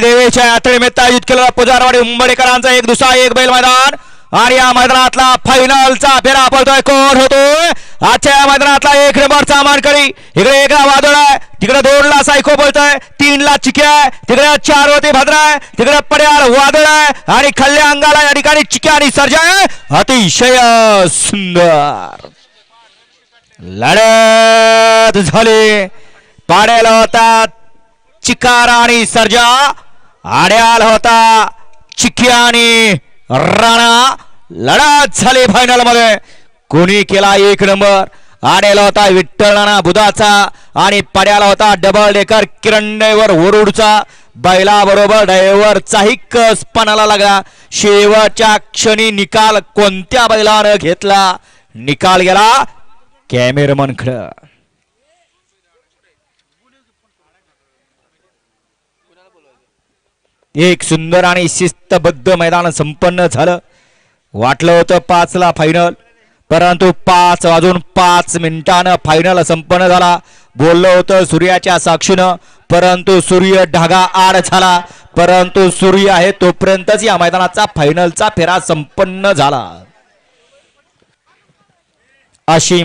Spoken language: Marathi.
देवीच्या यात्रेनिमित्त आयोजित केलेला पुजारवाडी उंबडेकरांचा एक दुसरा एक बैल मैदान आणि या मैदानातला फायनलचा फेरा पडतोय. कोण होतोय आजच्या या मैदानातला एक नंबरचा मानकरी? इकडे एकला वादळ आहे, तिकडे 2 ला सायको बोलतोय, 3 ला चिक्या आहे, तिकडे 4 वरती भद्रा आहे, तिकडे पड्याल वादळ आहे आणि खाल्ल्या अंगाला या ठिकाणी चिक्या आणि सर्जा आहे. अतिशय सुंदर लढत झाली. पाड्याला होता चिकार आणि सर्जा, आड्याल होता चिक्या आणि राणा. लढत झाली फायनल मध्ये. कोणी केला एक नंबर? आड्याला होता विठ्ठल राणा बुधाचा आणि पड्याला होता डबल डेकर किरण ड्रायव्हर वरुडचा. बैला बरोबर ड्रायव्हरचाही कस पणाला लागला. शेवटच्या क्षणी निकाल कोणत्या बैलानं घेतला? निकाल गेला कॅमेरामन कडे. एक सुंदर आणि शिस्तबद्ध मैदान संपन्न झालं. वाटलं होतं 5 ला फायनल, परंतु 5 वाजून 5 मिनिटांनं फायनल संपन्न झाला. बोललो होतं सूर्याच्या साक्षीनं, परंतु सूर्य ढगा आड झाला. परंतु सूर्य आहे तोपर्यंतच या मैदानाचा फायनलचा फेरा संपन्न झाला. अशी